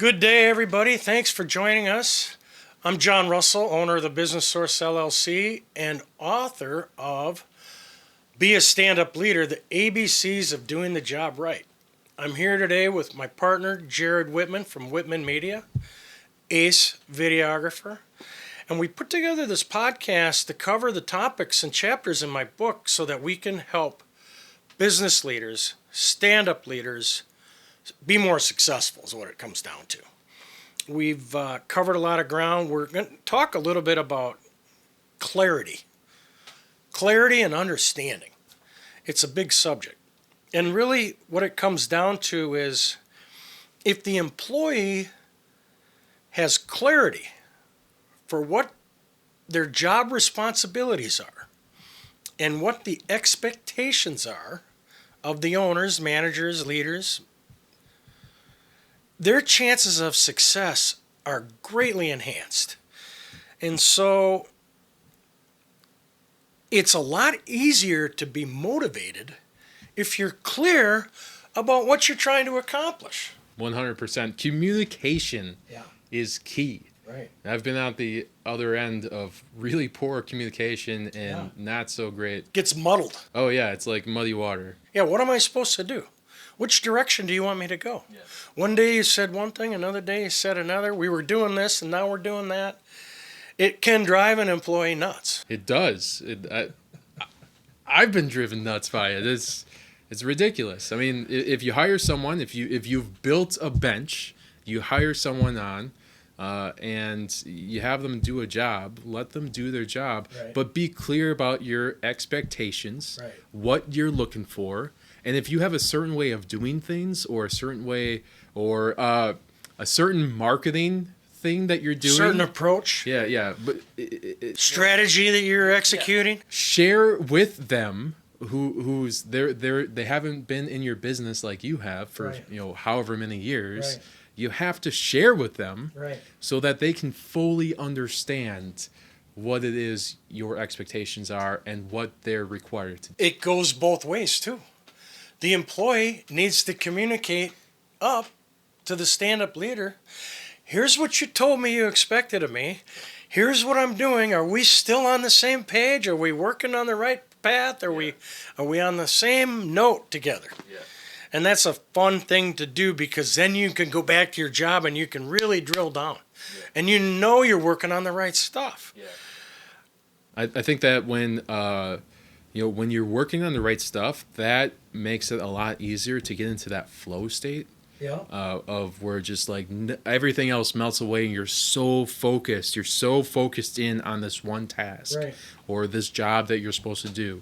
Good day, everybody. Thanks for joining us. I'm John Russell, owner of the Business Source LLC and author of Be a Stand-Up Leader, the ABCs of Doing the Job Right. I'm here today with my partner, Jared Whitman from Whitman Media, ace videographer. And we put together this podcast to cover the topics and chapters in my book so that we can help business leaders, stand-up leaders, be more successful is what it comes down to. We've covered a lot of ground. We're going to talk a little bit about clarity and understanding. It's a big subject. And really what it comes down to is if the employee has clarity for what their job responsibilities are and what the expectations are of the owners, managers, leaders, their chances of success are greatly enhanced. And so it's a lot easier to be motivated if you're clear about what you're trying to accomplish. 100%. Communication is key. Right. I've been out the other end of really poor communication and not so great. Gets muddled. Oh, yeah. It's like muddy water. Yeah, what am I supposed to do? Which direction do you want me to go? Yeah. One day you said one thing, another day you said another. We were doing this and now we're doing that. It can drive an employee nuts. It does. I've been driven nuts by it. It's ridiculous. I mean, if you hire someone, if you've built a bench, you hire someone on, and you have them do a job, let them do their job, but be clear about your expectations, what you're looking for. And if you have a certain way of doing things or a certain way or a certain marketing thing that you're doing. Certain approach. Yeah. But strategy that you're executing. Share with them they haven't been in your business like you have for however many years. Right. You have to share with them so that they can fully understand what it is your expectations are and what they're required to do. It goes both ways too. The employee needs to communicate up to the stand-up leader. Here's what you told me you expected of me. Here's what I'm doing. Are we still on the same page? Are we working on the right path? Are we on the same note together? Yeah. And that's a fun thing to do because then you can go back to your job and you can really drill down. Yeah. And you know you're working on the right stuff. Yeah. I think that when you're working on the right stuff, that makes it a lot easier to get into that flow state. Yeah. Of where just like everything else melts away and you're so focused in on this one task or this job that you're supposed to do.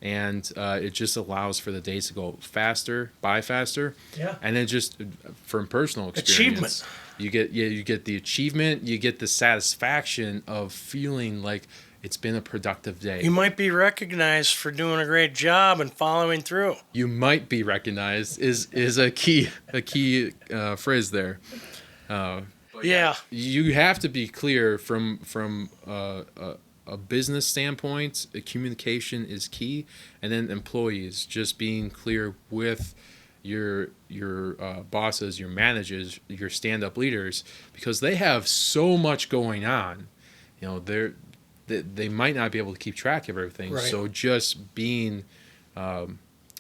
And it just allows for the days to go faster. Yeah. And then just from personal experience, you get the achievement, you get the satisfaction of feeling like it's been a productive day. You might be recognized for doing a great job and following through. You might be recognized is a key phrase there. Yeah. You have to be clear from a business standpoint. Communication is key, and then employees just being clear with your bosses, your managers, your stand-up leaders, because they have so much going on. They might not be able to keep track of everything. Right. So just being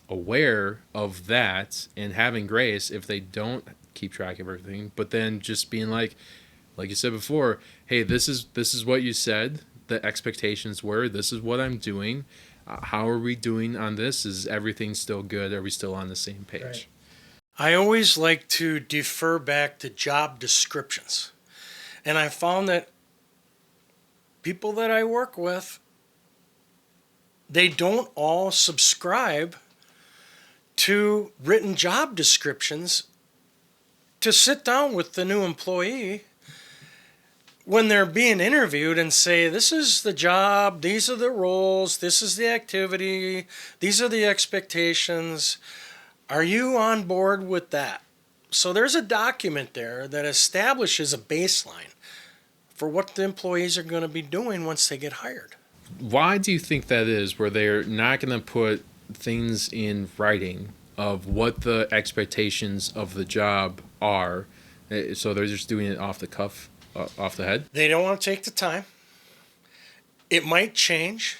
aware of that and having grace if they don't keep track of everything, but then just being like you said before, hey, this is what you said the expectations were. This is what I'm doing. How are we doing on this? Is everything still good? Are we still on the same page? Right. I always like to defer back to job descriptions. And I found that people that I work with, they don't all subscribe to written job descriptions to sit down with the new employee when they're being interviewed and say, this is the job, these are the roles, this is the activity, these are the expectations. Are you on board with that? So there's a document there that establishes a baseline for what the employees are going to be doing once they get hired. Why do you think that is, where they're not going to put things in writing of what the expectations of the job are So they're just doing it off the cuff, off the head. They don't want to take the time. It might change.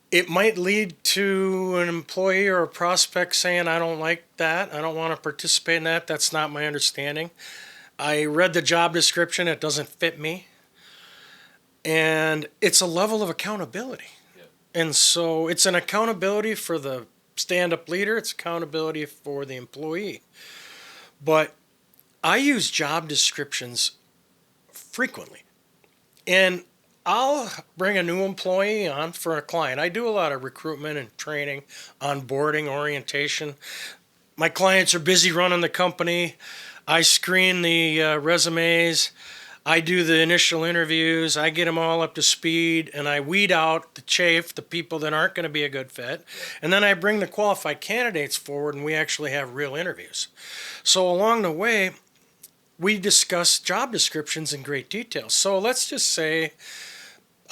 It might lead to an employee or a prospect saying, I don't like that. I don't want to participate in that. That's not my understanding. I read the job description. It doesn't fit me. And it's a level of accountability. Yep. And so it's an accountability for the stand-up leader. It's accountability for the employee. But I use job descriptions frequently. And I'll bring a new employee on for a client. I do a lot of recruitment and training, onboarding, orientation. My clients are busy running the company. I screen the resumes. I do the initial interviews. I get them all up to speed, and I weed out the chaff, the people that aren't going to be a good fit. And then I bring the qualified candidates forward, and we actually have real interviews. So along the way, we discuss job descriptions in great detail. So let's just say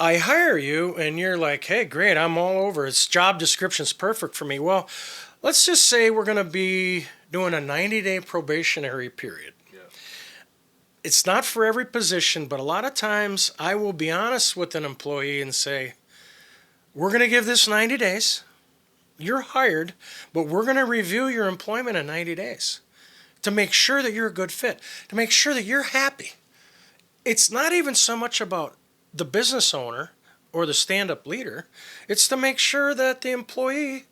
I hire you, and you're like, hey, great, I'm all over. It's job description's perfect for me. Well, let's just say we're going to be doing a 90-day probationary period. It's not for every position, but a lot of times I will be honest with an employee and say, we're going to give this 90 days. You're hired, but we're going to review your employment in 90 days to make sure that you're a good fit, to make sure that you're happy. It's not even so much about the business owner or the stand-up leader. It's to make sure that the employee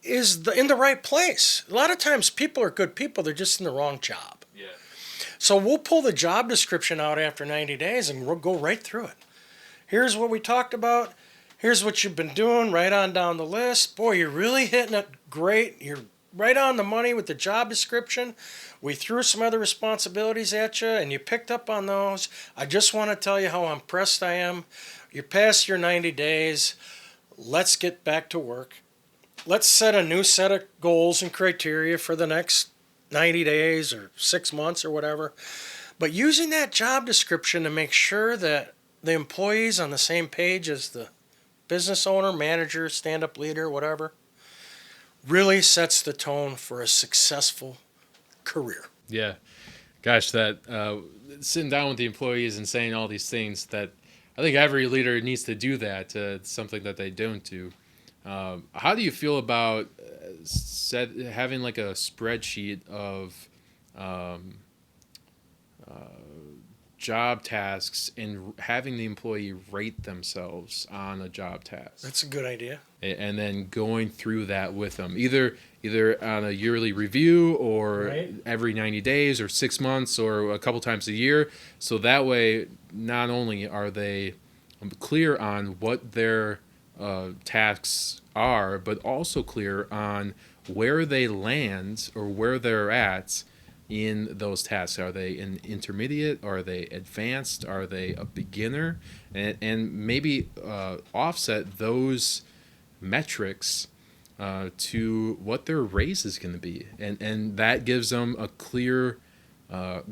is in the right place. A lot of times people are good people. They're just in the wrong job. Yeah. So we'll pull the job description out after 90 days and we'll go right through it. Here's what we talked about. Here's what you've been doing, right on down the list. Boy, you're really hitting it great. You're right on the money with the job description. We threw some other responsibilities at you and you picked up on those. I just want to tell you how impressed I am. You're past your 90 days. Let's get back to work. Let's set a new set of goals and criteria for the next 90 days or 6 months or whatever. But using that job description to make sure that the employee's on the same page as the business owner, manager, stand-up leader, whatever, really sets the tone for a successful career. Yeah. Gosh, that sitting down with the employees and saying all these things, that I think every leader needs to do that. It's something that they don't do. How do you feel about having like a spreadsheet of job tasks and having the employee rate themselves on a job task? That's a good idea. And then going through that with them, either on a yearly review or every 90 days or 6 months or a couple times a year. So that way, not only are they clear on what their tasks are, but also clear on where they land or where they're at in those tasks. Are they an intermediate? Are they advanced? Are they a beginner? And maybe offset those metrics to what their raise is going to be. And that gives them a clear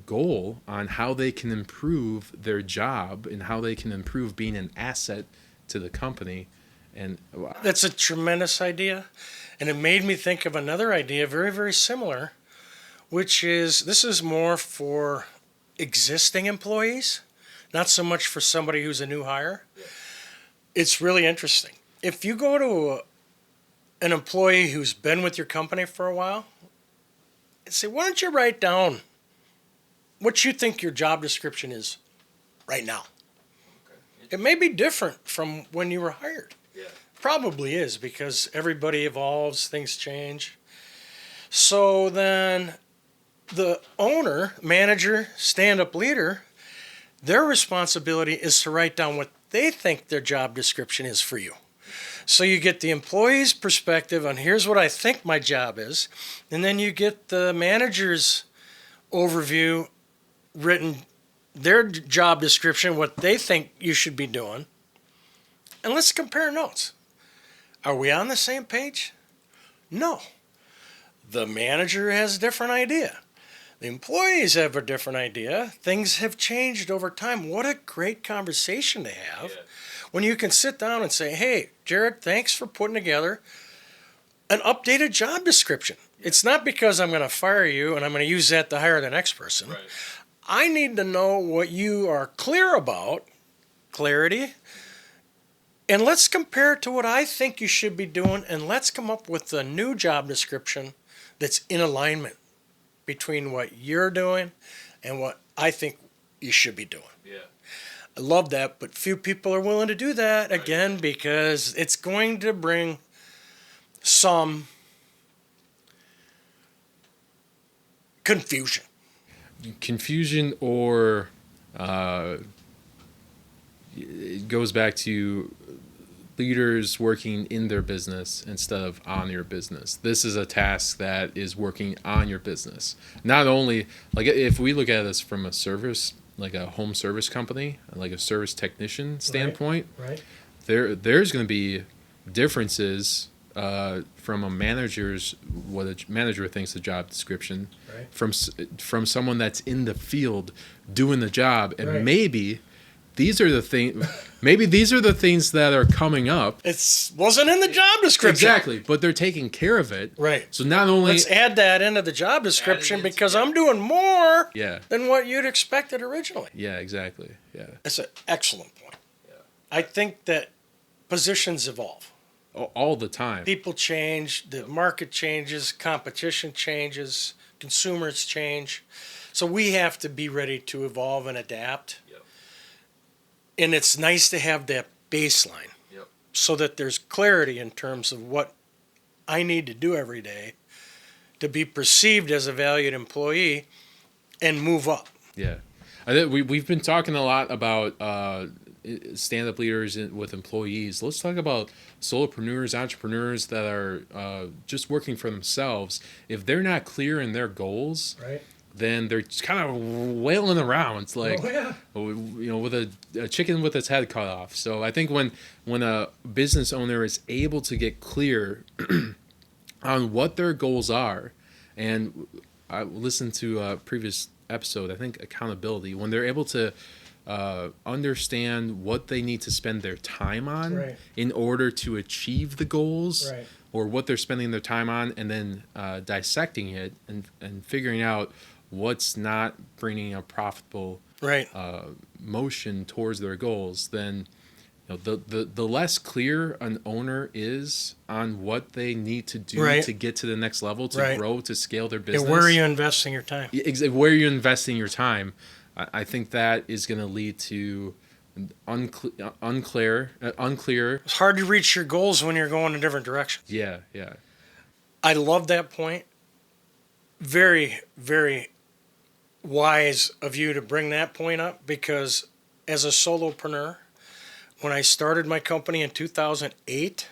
goal on how they can improve their job and how they can improve being an asset to the company. And that's a tremendous idea. And it made me think of another idea very, very similar, which is this is more for existing employees, not so much for somebody who's a new hire. Yeah. It's really interesting. If you go to an employee who's been with your company for a while and say, why don't you write down what you think your job description is right now? Okay. It may be different from when you were hired. Yeah. Probably is, because everybody evolves, things change. So then the owner, manager, stand-up leader, their responsibility is to write down what they think their job description is for you. So you get the employee's perspective on here's what I think my job is, and then you get the manager's overview written, their job description, what they think you should be doing, and let's compare notes. Are we on the same page? No. The manager has a different idea. The employees have a different idea. Things have changed over time. What a great conversation to have when you can sit down and say, hey, Jared, thanks for putting together an updated job description. It's not because I'm going to fire you and I'm going to use that to hire the next person. Right. I need to know what you are clear about, clarity, and let's compare it to what I think you should be doing, and let's come up with a new job description that's in alignment between what you're doing and what I think you should be doing. Yeah. I love that, but few people are willing to do that, again, because it's going to bring some confusion. Confusion, or it goes back to leaders working in their business instead of on your business. This is a task that is working on your business. Not only, like, if we look at this from a service, like a home service company, like a service technician standpoint, Right. there's going to be differences from a manager's, what a manager thinks the job description, Right. from someone that's in the field doing the job, and Right. maybe these are the things that are coming up. It wasn't in the job description. Exactly, but they're taking care of it. Right. So not only Let's add that into the job description because I'm doing more yeah, than what you'd expected originally. yeah, exactly, yeah, That's an excellent point. I think that positions evolve. all the time. People change, the market changes, competition changes, consumers change. So we have to be ready to evolve and adapt. Yep. And it's nice to have that baseline Yep. so that there's clarity in terms of what I need to do every day to be perceived as a valued employee and move up. Yeah, I think we've been talking a lot about stand-up leaders with employees. Let's talk about solopreneurs, entrepreneurs that are just working for themselves. If they're not clear in their goals, Right. then they're just kind of wailing around. It's like, with a chicken with its head cut off. So I think when a business owner is able to get clear on what their goals are, and I listened to a previous episode, I think accountability, when they're able to understand what they need to spend their time on Right. in order to achieve the goals, Right. or what they're spending their time on, and then dissecting it and figuring out what's not bringing a profitable Right. motion towards their goals, then the less clear an owner is on what they need to do Right. to get to the next level, to Right. grow, to scale their Yeah, business. where are you investing your time? Where you're investing your time, I think that is going to lead to unclear. It's hard to reach your goals when you're going in different directions. Yeah, yeah, I love that point. Very, very wise of you to bring that point up because as a solopreneur, when I started my company in 2008,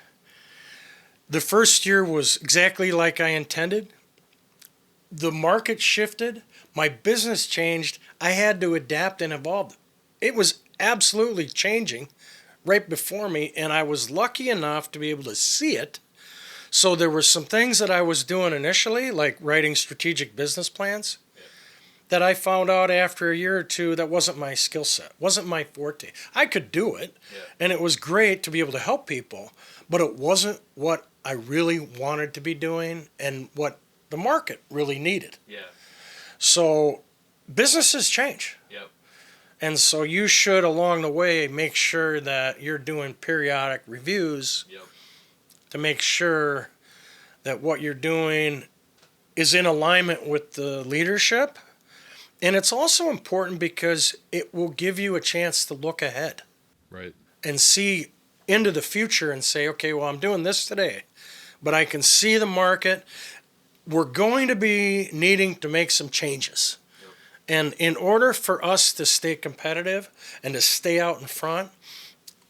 the first year was exactly like I intended. The market shifted. My business changed. I had to adapt and evolve. It was absolutely changing right before me, and I was lucky enough to be able to see it. So there were some things that I was doing initially, like writing strategic business plans, that I found out after a year or two that wasn't my skill set, wasn't my forte. I could do it, and it was great to be able to help people, but it wasn't what I really wanted to be doing and what the market really needed. yeah, So businesses change. yep, And so you should, along the way, make sure that you're doing periodic reviews yep, to make sure that what you're doing is in alignment with the leadership. And it's also important because it will give you a chance to look ahead right, and see into the future and say, okay, well, I'm doing this today, but I can see the market. We're going to be needing to make some changes. And in order for us to stay competitive and to stay out in front,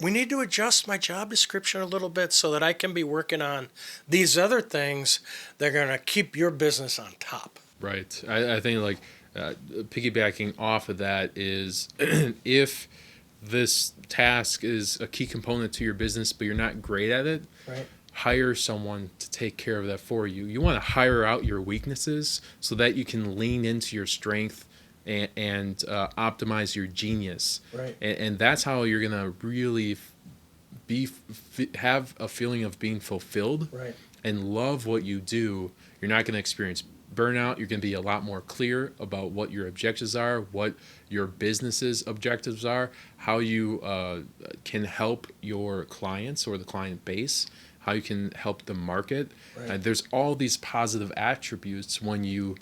we need to adjust my job description a little bit so that I can be working on these other things that are going to keep your business on top. right. I think, like, piggybacking off of that is if this task is a key component to your business, but you're not great at it, Right. hire someone to take care of that for you. You want to hire out your weaknesses so that you can lean into your strength and optimize your genius. Right. And that's how you're going to really have a feeling of being fulfilled Right. and love what you do, You're not going to experience burnout. You're going to be a lot more clear about what your objectives are, what your business's objectives are, how you can help your clients or the client base, how you can help the market. Right. There's all these positive attributes when you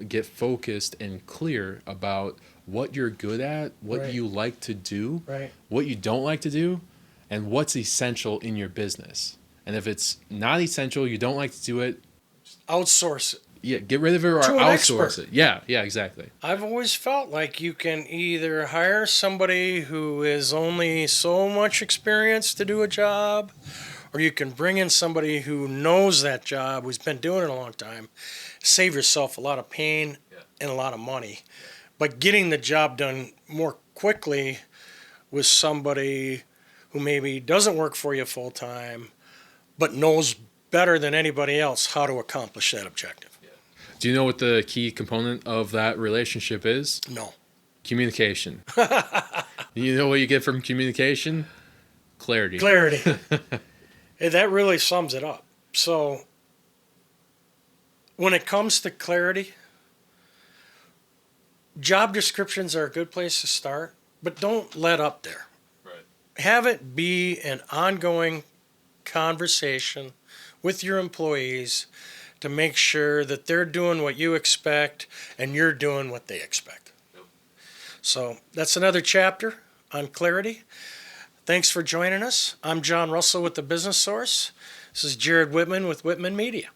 get focused and clear about what you're good at, what Right. you like to do, Right. what you don't like to do, and what's essential in your business. And if it's not essential, you don't like to do it, Outsource it. yeah, get rid of it or To an outsource expert. it. Yeah, exactly. I've always felt like you can either hire somebody who is only so much experience to do a job, or you can bring in somebody who knows that job, who's been doing it a long time, save yourself a lot of pain and a lot of money. But getting the job done more quickly with somebody who maybe doesn't work for you full time, but knows better than anybody else how to accomplish that objective. Do you know what the key component of that relationship is? No. Communication. You know what you get from communication? Clarity. Clarity. Hey, that really sums it up. So when it comes to clarity, job descriptions are a good place to start, but don't let up there. Right. Have it be an ongoing conversation with your employees to make sure that they're doing what you expect and you're doing what they expect. Yep. So that's another chapter on clarity. Thanks for joining us. I'm John Russell with The Business Source. This is Jared Whitman with Whitman Media.